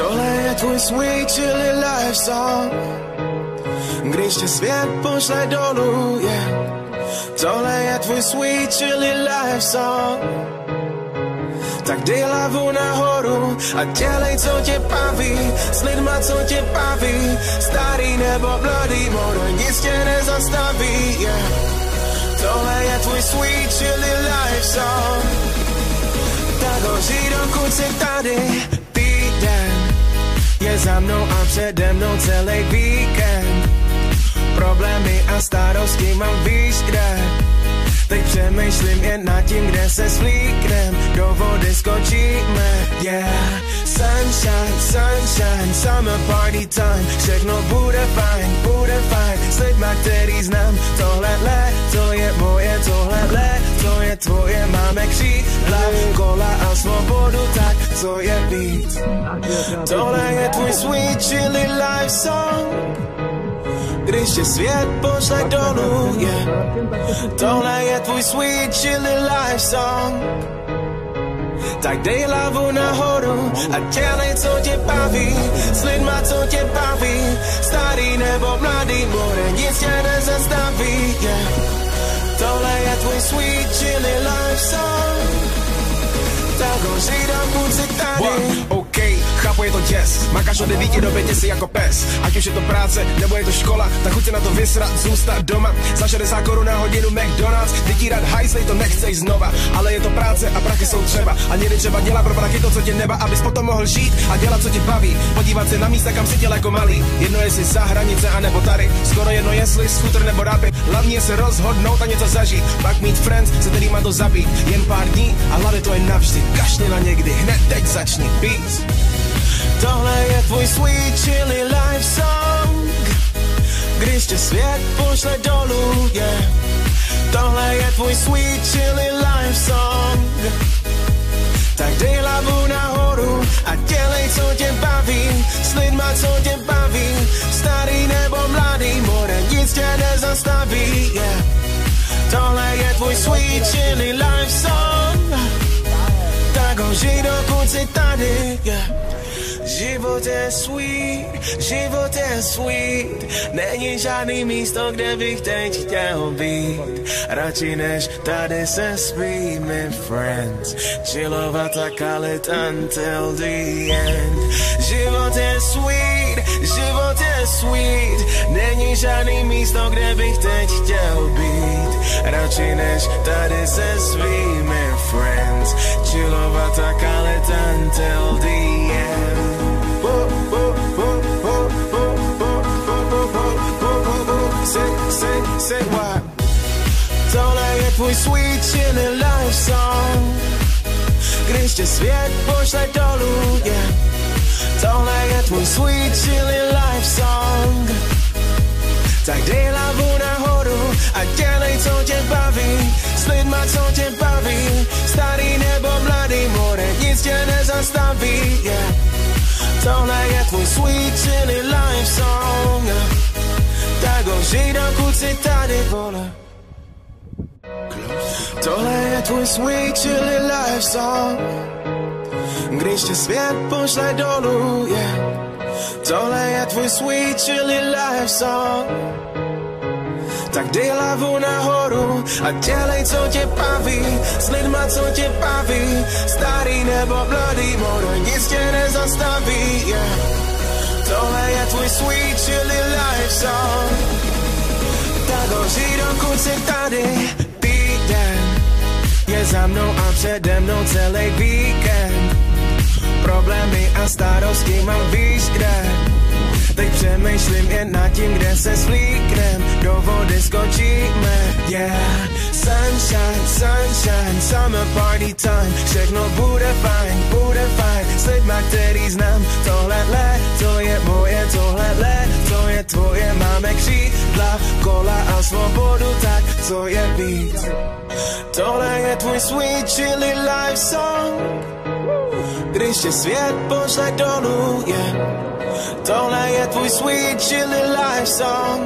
Tohle je tvůj sweet chilly life song, když tě svět pošle dolů, yeah. Tohle je tvůj sweet chilly life song, tak dej hlavu nahoru a dělej, co tě baví, s lidma, co tě baví, starý nebo mladý, more nic tě nezastaví, yeah. Tohle je tvůj sweet chilly life song, tak ho žij, dokud jsi tady. Týden je za mnou a přede mnou celý víkend, problémy a starosti mám víš kde. Teď přemýšlím jen nad tím, kde se svlíknem, do vody skočíme, yeah. Sunshine, sunshine, summer party time, všechno bude fajn, s lidma, který znám. Tohle to je moje, tohle to je tvoje, máme křídla, kola a svobodu, tak co je víc. Tohle je tvůj sweet chilly life song, když tě svět pošle dolů, yeah. Tohle je tvůj sweet chilly life song, tak dej hlavu nahoru a dělej, co tě baví, s lidma, co tě baví, starý nebo mladý, more nic tě nezastaví, yeah. Tohle je tvůj sweet chilly life song, tak ho žij, dokud jsi tady. Okay, chápu, je to jazz, makáš od 9 do 5 si jako pes. Ať už je to práce, nebo je to škola, tak chuť se na to vysrat, zůstat doma. Za 60 korun na hodinu McDonald's, vytírat hajzlej, to nechceš znova. Ale je to práce a prachy jsou třeba, a někdy třeba dělat pro prachy to, co tě neba, abys potom mohl žít a dělat, co tě baví. Podívat se na místa, kam si těl jako malý. Jedno jestli za hranice, anebo tady, skoro jedno jestli scooter nebo rapy. Hlavně je se rozhodnout a něco zažít, pak mít friends, se kterýma to zabít. Jen pár dní a hlavně to je navždy. Kašli na někdy, hned teď začni beats. Tohle je tvůj sweet chilly life song, když tě svět pošle dolů, yeah. Tohle je tvůj sweet chilly life song, tak dej hlavu nahoru a dělej, co tě baví, s lidma, co tě baví, starý nebo mladý, more nic tě nezastaví, yeah. Tohle je tvůj sweet chilly life song, tak ho žij, dokud jsi tady, yeah. Život je sweet, není žádný místo, kde bych teď chtěl být. Radši než tady se svými friends, chillovat a kalit until the end. Život je sweet, není žádný místo, kde bych teď chtěl být. Radši než tady se svými friends, chillovat a kalit until the end. Say what? Tohle je tvůj sweet chilly life song, když tě svět pošle dolů, yeah. Tohle je tvůj sweet chilly life song, tak dej hlavu nahoru a dělej, co tě baví, s lidma, co tě baví, starý nebo mladý, more nic tě nezastaví, yeah. Tohle je tvůj sweet chilly life song, tak ho žij, dokud jsi tady, vole. Tohle je tvůj sweet chilly life song, když tě svět pošle dolů, yeah. Tohle je tvůj sweet chilly life song, tak dej hlavu nahoru a dělej, co tě baví, s lidma, co tě baví, starý nebo mladý, more nic tě nezastaví, yeah. Tohle je tvůj sweet chilly life song, tak ho žij, dokud jsi tady. Týden je za mnou a přede mnou celý víkend, problémy a starosti mám víš kde. Teď přemýšlím jen nad tím, kde se svlíknem, do vody skočíme, yeah. Sunshine, sunshine, summer party time, všechno bude fajn, s lidma, který znám. Tohle to je moje, tohle to je tvoje, máme křídla, kola a svobodu, tak co je víc. Tohle je tvůj sweet chilly life song, když tě svět pošle dolů, yeah. Tohle je tvůj sweet chilly life song,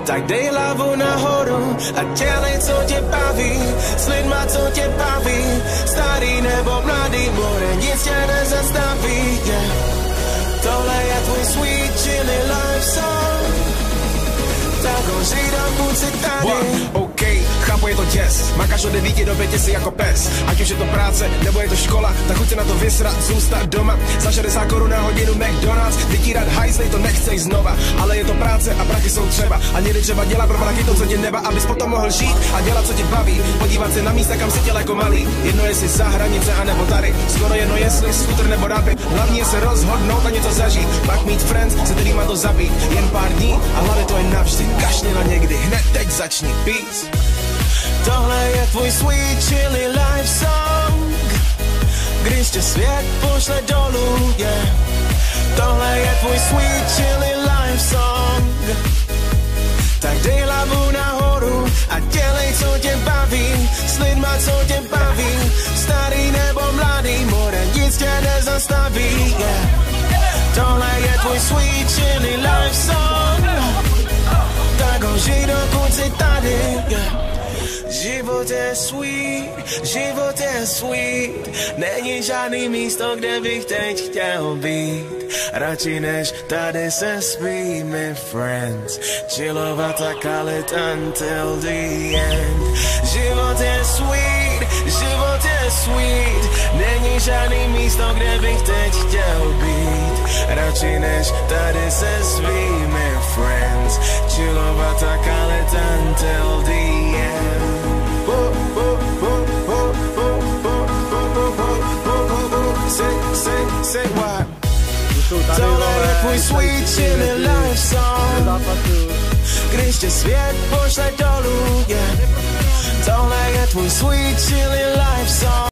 tak dej hlavu nahoru a dělej, co tě baví, s lidma, co tě baví, starý nebo mladý, more nic tě nezastaví, yeah. sweet chilly life song. Tak ho žij, dokud si tady. OK, chápu, je to děs. Makáš od 9 do 5 si jako pes. Ať už je to práce, nebo je to škola, tak chuť se na to vysrat, zůstat doma. Za 60 korun na hodinu McDonald's, vytírat hajzlej, to nechceš znova. Ale je to práce a prachy jsou třeba. A někdy třeba dělat pro taky to, co tě neba, abys potom mohl žít a dělat, co tě baví. Podívat se na místa, kam si těl jako malý. Jedno jestli za hranice, anebo tady. Skoro jedno jestli skuter nebo rapy. Hlavně se rozhodnout a něco zažít. Pak mít friends, se kterýma to zabít. Jen pár dní a hlavně to je navždy. Kašli na někdy, hned teď začni pít. Tohle je tvůj sweet chilly life song, když tě svět pošle dolů, yeah. Tohle je tvůj sweet chilly life song, tak dej hlavu nahoru a dělej, co tě baví, s lidma, co tě baví, starý nebo mladý, more nic tě nezastaví, yeah. Tohle je tvůj sweet chilly life song, tak ho žij, dokud si tady, yeah. Život je sweet, není žádný místo, kde bych teď chtěl být. Radši než tady se svými friends, chillovat a kalit until the end. Život je sweet, není žádný místo, kde bych teď chtěl být. Radši než tady se svými friends, chillovat a kalit until the end. Say what? Tohle je tvůj sweet chilly life song, když tě svět pošle dolů, yeah. Tohle je tvůj sweet chilly life song.